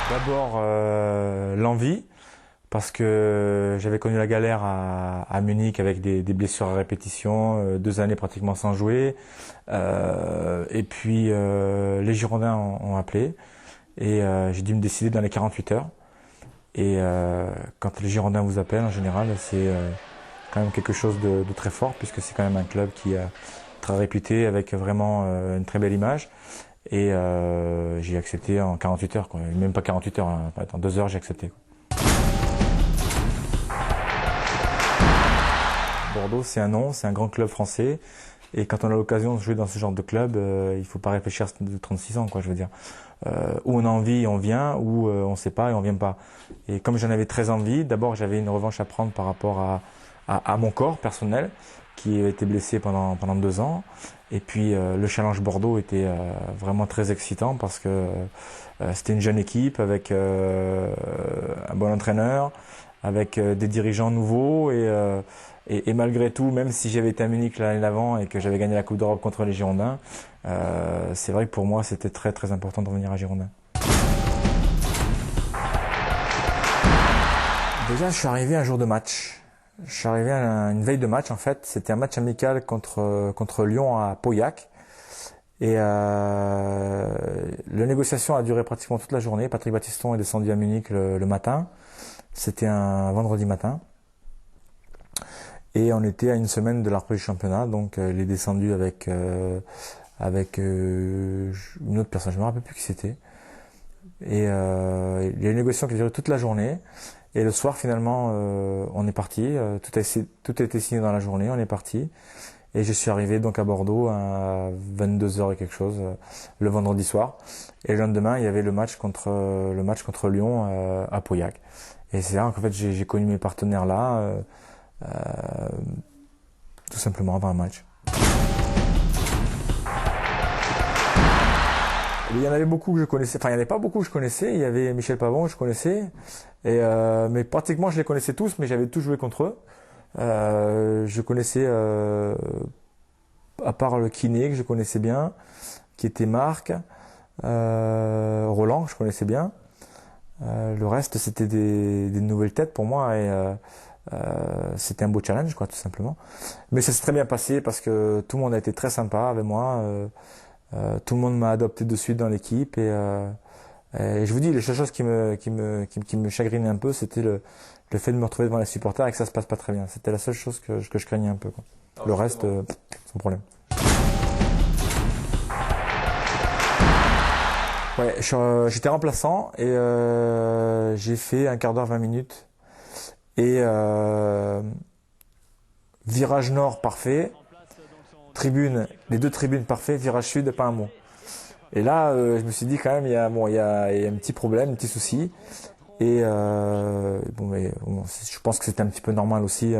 D'abord l'envie, parce que j'avais connu la galère à Munich avec des blessures à répétition, 2 années pratiquement sans jouer. Et puis les Girondins ont appelé et j'ai dû me décider dans les 48 heures. Et quand les Girondins vous appellent, en général, c'est quand même quelque chose de très fort, puisque c'est quand même un club qui est très réputé, avec vraiment une très belle image. Et j'ai accepté en 48 heures, quoi. Même pas 48 heures, hein. En 2 heures j'ai accepté, quoi. Bordeaux, c'est un nom, c'est un grand club français. Et quand on a l'occasion de jouer dans ce genre de club, il faut pas réfléchir de 36 ans, quoi, je veux dire. Où on a envie, on vient, ou on sait pas et on vient pas. Et comme j'en avais très envie, d'abord j'avais une revanche à prendre par rapport à mon corps personnel, qui avait été blessé pendant 2 ans. Et puis le challenge Bordeaux était vraiment très excitant, parce que c'était une jeune équipe avec un bon entraîneur, avec des dirigeants nouveaux, et malgré tout, même si j'avais été à Munich l'année d'avant et que j'avais gagné la Coupe d'Europe contre les Girondins, c'est vrai que pour moi c'était très très important de revenir à Girondins. Déjà, je suis arrivé un jour de match. Je suis arrivé à une veille de match, en fait. C'était un match amical contre Lyon à Pauillac. Et la négociation a duré pratiquement toute la journée. Patrick Battiston est descendu à Munich le matin. C'était un vendredi matin. Et on était à une semaine de la reprise du championnat. Donc il est descendu avec une autre personne. Je ne me rappelle plus qui c'était. Et il y a une négociation qui a duré toute la journée. Et le soir, finalement, on est parti. Tout a été signé dans la journée. On est parti. Et je suis arrivé donc à Bordeaux à 22 heures et quelque chose le vendredi soir. Et le lendemain, il y avait le match contre Lyon à Pauillac. Et c'est là qu'en fait j'ai connu mes partenaires là, tout simplement avant un match. Il y en avait beaucoup que je connaissais, enfin il n'y en avait pas beaucoup que je connaissais. Il y avait Michel Pavon que je connaissais, mais pratiquement je les connaissais tous, mais j'avais tous joué contre eux. Je connaissais, à part le kiné que je connaissais bien, qui était Marc, Roland que je connaissais bien. Le reste c'était des nouvelles têtes pour moi, et c'était un beau challenge, quoi, tout simplement. Mais ça s'est très bien passé parce que tout le monde a été très sympa avec moi. Tout le monde m'a adopté de suite dans l'équipe, et je vous dis, les seules choses qui me chagrinaient un peu, c'était le fait de me retrouver devant les supporters et que ça se passe pas très bien. C'était la seule chose que je craignais un peu, quoi. Le reste, sans problème. Ouais, j'étais remplaçant et j'ai fait un quart d'heure, 20 minutes. Et virage nord parfait, les 2 tribunes parfait, virage sud, pas un mot. Et là, je me suis dit quand même, il y a un petit problème, un petit souci. Et je pense que c'était un petit peu normal aussi,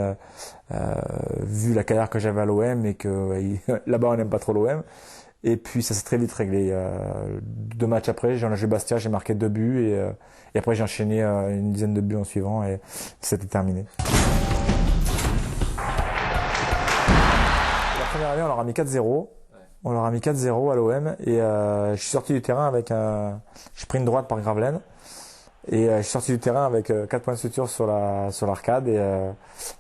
vu la carrière que j'avais à l'OM, et que là-bas on n'aime pas trop l'OM. Et puis ça s'est très vite réglé. 2 matchs après, j'en ai joué Bastia, j'ai marqué 2 buts, et après j'ai enchaîné une dizaine de buts en suivant, et c'était terminé. La première année, on leur a mis 4-0. On leur a mis 4-0 à l'OM, et je suis sorti du terrain avec j'ai pris une droite par Gravelaine, et je suis sorti du terrain avec 4 points de suture sur l'arcade, et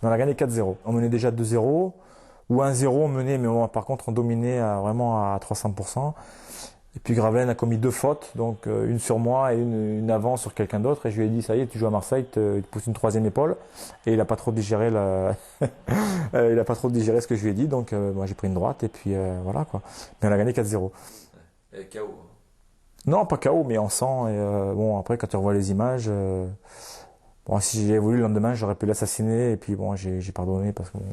on a gagné 4-0. On menait déjà 2-0 ou 1-0, on menait, mais par contre on dominait vraiment à 300%. Et puis Gravelaine a commis 2 fautes, donc une sur moi et une avant sur quelqu'un d'autre, et je lui ai dit ça y est, tu joues à Marseille, il te pousse une 3e épaule, et il a pas trop digéré il a pas trop digéré ce que je lui ai dit, donc moi j'ai pris une droite, et puis voilà, quoi. Mais on a gagné 4-0. KO. Non, pas KO, mais en sang. Et bon, après, quand tu revois les images, Bon, si j'ai voulu le lendemain, j'aurais pu l'assassiner et puis bon, j'ai pardonné parce que bon,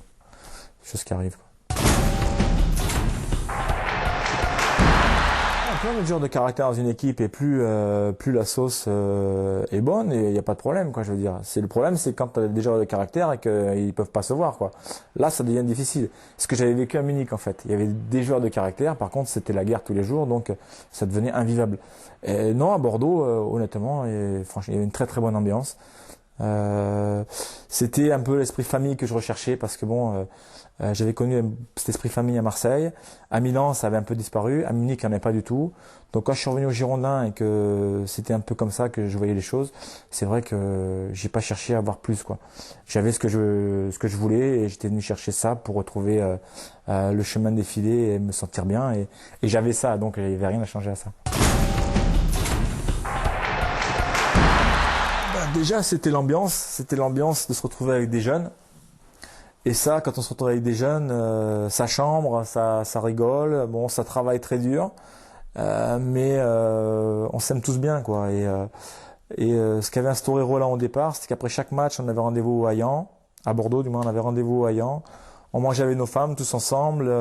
c'est des choses qui arrivent, quoi. Plus on est de joueurs de caractère dans une équipe et plus la sauce est bonne et il n'y a pas de problème, quoi, je veux dire. Le problème, c'est quand tu as des joueurs de caractère et qu'ils peuvent pas se voir, quoi. Là, ça devient difficile. Ce que j'avais vécu à Munich, en fait. Il y avait des joueurs de caractère, par contre, c'était la guerre tous les jours, donc ça devenait invivable. Et non, à Bordeaux, honnêtement, franchement, il y avait une très très bonne ambiance. C'était un peu l'esprit famille que je recherchais parce que bon, j'avais connu cet esprit famille à Marseille. À Milan, ça avait un peu disparu. À Munich, il n'y en avait pas du tout. Donc quand je suis revenu au Girondins et que c'était un peu comme ça que je voyais les choses, c'est vrai que j'ai pas cherché à avoir plus, quoi. J'avais ce que je voulais et j'étais venu chercher ça pour retrouver le chemin défilé et me sentir bien. Et j'avais ça, donc il n'y avait rien à changer à ça. Déjà, c'était l'ambiance de se retrouver avec des jeunes. Et ça, quand on se retrouve avec des jeunes, ça chambre, ça rigole, bon, ça travaille très dur, mais on s'aime tous bien, quoi. Et ce qu'avait instauré Roland au départ, c'est qu'après chaque match, on avait rendez-vous à Hayan, à Bordeaux, du moins, on avait rendez-vous à Hayan. On mangeait avec nos femmes tous ensemble,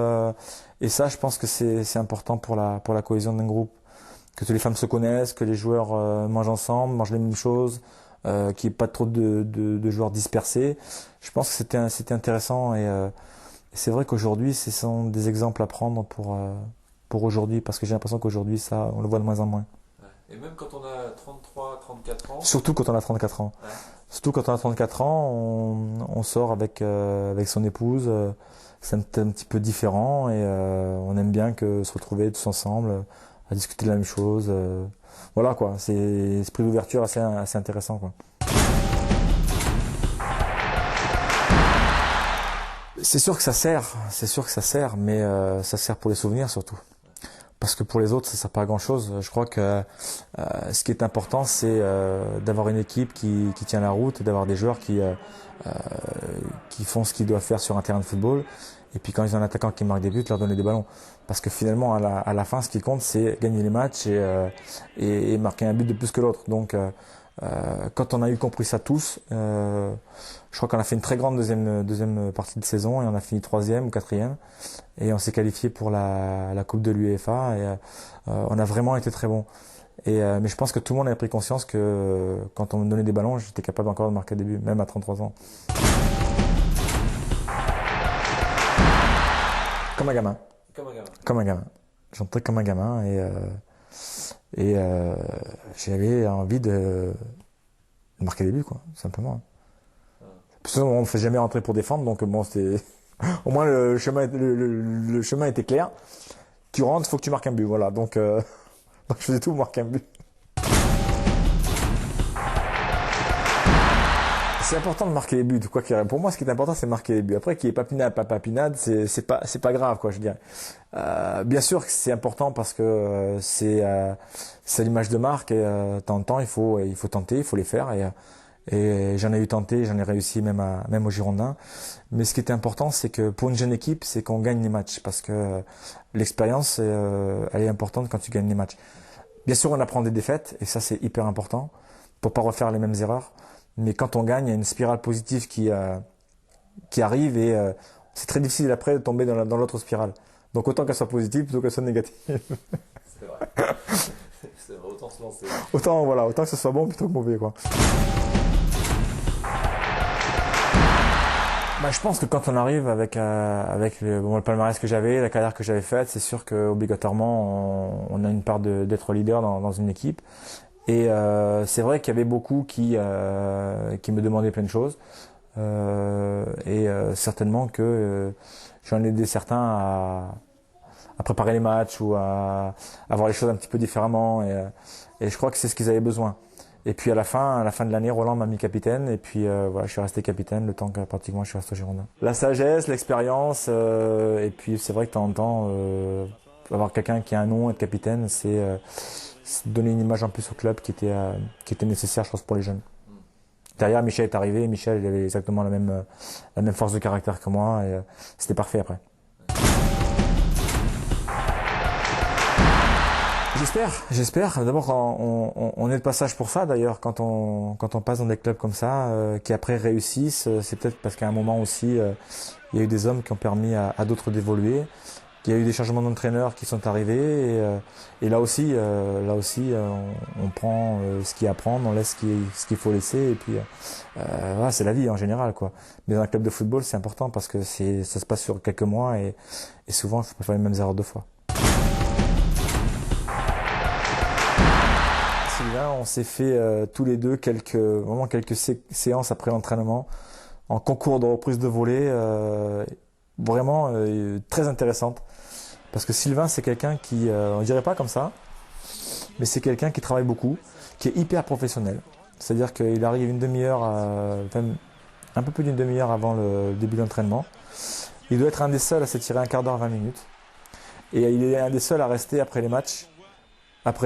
et ça, je pense que c'est important pour la cohésion d'un groupe, que toutes les femmes se connaissent, que les joueurs mangent ensemble, mangent les mêmes choses. Qu'il n'y ait pas trop de joueurs dispersés. Je pense que c'était intéressant et c'est vrai qu'aujourd'hui, ce sont des exemples à prendre pour aujourd'hui, parce que j'ai l'impression qu'aujourd'hui, ça, on le voit de moins en moins. Et même quand on a 33, 34 ans. Surtout quand on a 34 ans. Ouais. Surtout quand on a 34 ans, on sort avec son épouse. C'est un petit peu différent et on aime bien se retrouver tous ensemble, à discuter de la même chose. Voilà, quoi, c'est esprit d'ouverture assez intéressant, quoi. C'est sûr que ça sert, mais ça sert pour les souvenirs surtout. Parce que pour les autres, ça sert pas à grand chose. Je crois que ce qui est important, c'est d'avoir une équipe qui tient la route et d'avoir des joueurs qui font ce qu'ils doivent faire sur un terrain de football. Et puis quand ils ont un attaquant qui marque des buts, leur donner des ballons. Parce que finalement, à la fin, ce qui compte, c'est gagner les matchs et marquer un but de plus que l'autre. Donc, quand on a eu compris ça tous, je crois qu'on a fait une très grande deuxième partie de saison et on a fini 3e ou 4e. Et on s'est qualifié pour la Coupe de l'UEFA et on a vraiment été très bon. Mais je pense que tout le monde a pris conscience que quand on me donnait des ballons, j'étais capable encore de marquer des buts, même à 33 ans. Comme un gamin. Comme un gamin. J'entrais comme un gamin et j'avais envie de marquer des buts, quoi, simplement. Parce qu'on ne fait jamais rentrer pour défendre, donc bon, c'était au moins le chemin était clair. Tu rentres, il faut que tu marques un but, voilà. Donc je faisais tout pour marquer un but. C'est important de marquer les buts, quoi qu'il arrive. Pour moi, ce qui est important, c'est de marquer les buts. Après, qu'il y ait papinade, pas papinade, c'est pas grave, quoi, je dirais. Bien sûr que c'est important parce que c'est l'image de marque et de temps en temps, il faut tenter, il faut les faire et j'en ai eu tenté, j'en ai réussi même au Girondins. Mais ce qui est important, c'est que pour une jeune équipe, c'est qu'on gagne les matchs parce que l'expérience, elle est importante quand tu gagnes les matchs. Bien sûr, on apprend des défaites et ça, c'est hyper important pour pas refaire les mêmes erreurs. Mais quand on gagne, il y a une spirale positive qui arrive et c'est très difficile après de tomber dans l'autre spirale. Donc autant qu'elle soit positive plutôt qu'elle soit négative. C'est vrai. C'est vrai, autant se lancer. Autant que ce soit bon plutôt que mauvais, quoi. Je pense que quand on arrive avec le palmarès que j'avais, la carrière que j'avais faite, c'est sûr qu'obligatoirement on a une part d'être leader dans une équipe. Et c'est vrai qu'il y avait beaucoup qui me demandaient plein de choses certainement que j'en ai aidé certains à préparer les matchs ou à voir les choses un petit peu différemment et je crois que c'est ce qu'ils avaient besoin. Et puis à la fin de l'année, Roland m'a mis capitaine et puis voilà, je suis resté capitaine le temps que pratiquement je suis resté au Girondins. La sagesse, l'expérience et puis c'est vrai que de temps en temps avoir quelqu'un qui a un nom, être capitaine, c'est donner une image en plus au club qui était nécessaire, je pense, pour les jeunes. Derrière, Michel est arrivé. Michel, il avait exactement la même force de caractère que moi et c'était parfait après. J'espère. D'abord, on est de passage pour ça. D'ailleurs, quand on passe dans des clubs comme ça, qui après réussissent, c'est peut-être parce qu'à un moment aussi, il y a eu des hommes qui ont permis à d'autres d'évoluer. Il y a eu des changements d'entraîneurs qui sont arrivés et là aussi, on prend ce qu'il y a à prendre, on laisse ce qu'il faut laisser et puis voilà, c'est la vie en général quoi. Mais dans un club de football, c'est important parce que ça se passe sur quelques mois et souvent, il faut pas faire les mêmes erreurs deux fois. Sylvain, on s'est fait tous les deux quelques séances après l'entraînement en concours de reprise de volée, vraiment très intéressante. Parce que Sylvain, c'est quelqu'un qui, on dirait pas comme ça, mais c'est quelqu'un qui travaille beaucoup, qui est hyper professionnel. C'est-à-dire qu'il arrive une demi-heure, un peu plus d'une demi-heure avant le début de l'entraînement. Il doit être un des seuls à s'étirer un quart d'heure, 20 minutes. Et il est un des seuls à rester après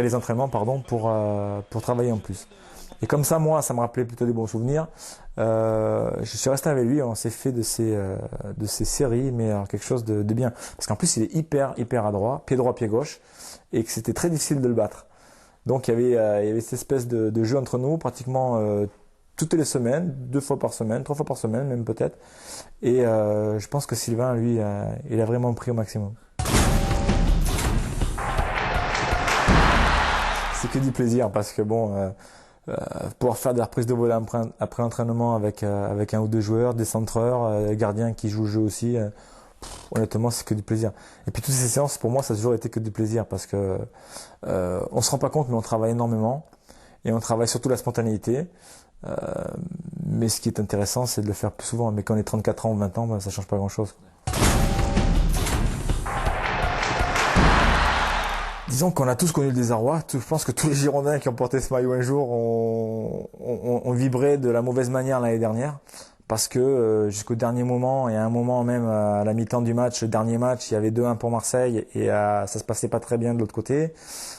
les entraînements, pour travailler en plus. Et comme ça, moi, ça me rappelait plutôt des bons souvenirs. Je suis resté avec lui, on s'est fait de ces séries, mais alors quelque chose de bien. Parce qu'en plus, il est hyper adroit, pied droit, pied gauche, et que c'était très difficile de le battre. Donc il y avait cette espèce de jeu entre nous, pratiquement toutes les semaines, 2 fois par semaine, 3 fois par semaine même peut-être. Et je pense que Sylvain, lui, il a vraiment pris au maximum. C'est que du plaisir parce que bon, pouvoir faire des reprises de volée après l'entraînement avec un ou deux joueurs, des centreurs, gardiens qui jouent le jeu aussi, honnêtement c'est que du plaisir. Et puis toutes ces séances pour moi ça a toujours été que du plaisir parce que on se rend pas compte mais on travaille énormément et on travaille surtout la spontanéité. Mais ce qui est intéressant c'est de le faire plus souvent. Mais quand on est 34 ans ou 20 ans, ben, ça change pas grand chose. Disons qu'on a tous connu le désarroi. Je pense que tous les Girondins qui ont porté ce maillot un jour ont vibré de la mauvaise manière l'année dernière. Parce que jusqu'au dernier moment, et à un moment même à la mi-temps du match, le dernier match, il y avait 2-1 pour Marseille et ça se passait pas très bien de l'autre côté.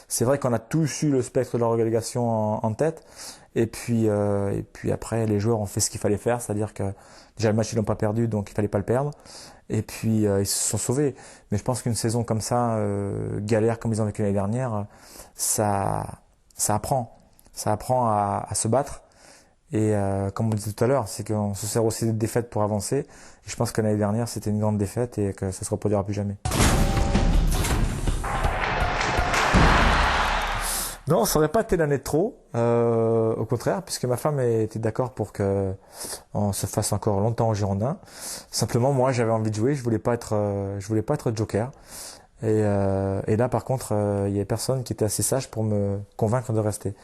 C'est vrai qu'on a tous eu le spectre de la relégation en tête. Et puis après, les joueurs ont fait ce qu'il fallait faire, c'est-à-dire que déjà le match ils l'ont pas perdu, donc il fallait pas le perdre. Et puis ils se sont sauvés. Mais je pense qu'une saison comme ça, galère comme ils ont vécu l'année dernière, ça apprend à se battre. Et comme on disait tout à l'heure, c'est qu'on se sert aussi de défaites pour avancer. Et je pense que l'année dernière, c'était une grande défaite et que ça se reproduira plus jamais. Non, ça n'aurait pas été l'année de trop, au contraire, puisque ma femme était d'accord pour que on se fasse encore longtemps au Girondins. Simplement, moi, j'avais envie de jouer, je voulais pas être joker. Et là, par contre, il y avait personne qui était assez sage pour me convaincre de rester.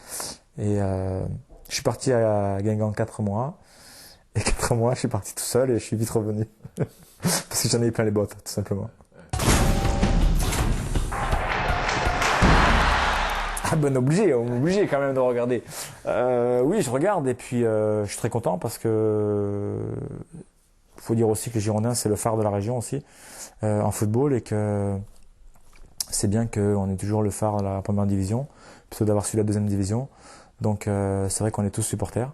Et je suis parti à Guingamp 4 mois. Et 4 mois, je suis parti tout seul et je suis vite revenu. Parce que j'en ai eu plein les bottes, tout simplement. Ah ben on est obligé quand même de regarder. Oui, je regarde et puis je suis très content parce que faut dire aussi que les Girondins c'est le phare de la région aussi en football et que c'est bien qu'on ait toujours le phare de la première division plutôt d'avoir su la deuxième division. Donc c'est vrai qu'on est tous supporters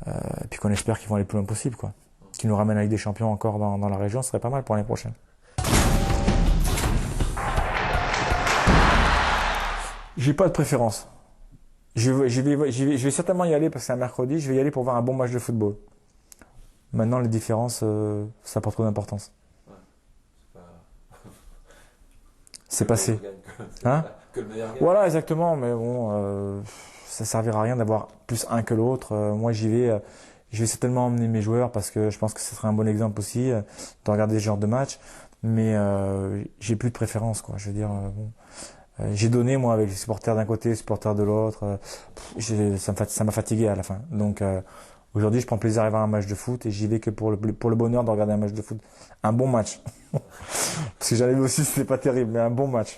et puis qu'on espère qu'ils vont aller le plus loin possible quoi. Qu'ils nous ramènent avec des champions encore dans la région, ce serait pas mal pour l'année prochaine. J'ai pas de préférence. Je vais certainement y aller parce que c'est un mercredi. Je vais y aller pour voir un bon match de football. Maintenant, les différences, ça n'a pas trop d'importance. Ouais, c'est passé. Hein? Que le meilleur gagne. Voilà, exactement. Mais bon, ça servira à rien d'avoir plus un que l'autre. Moi, j'y vais. Je vais certainement emmener mes joueurs parce que je pense que ce serait un bon exemple aussi de regarder ce genre de match. Mais j'ai plus de préférence, quoi. Je veux dire, bon. J'ai donné moi avec les supporters d'un côté, les supporters de l'autre. Ça m'a fatigué à la fin. Donc aujourd'hui, je prends plaisir à voir un match de foot et j'y vais que pour le bonheur de regarder un match de foot. Un bon match. Parce que j'en ai vu aussi, c'était pas terrible, mais un bon match.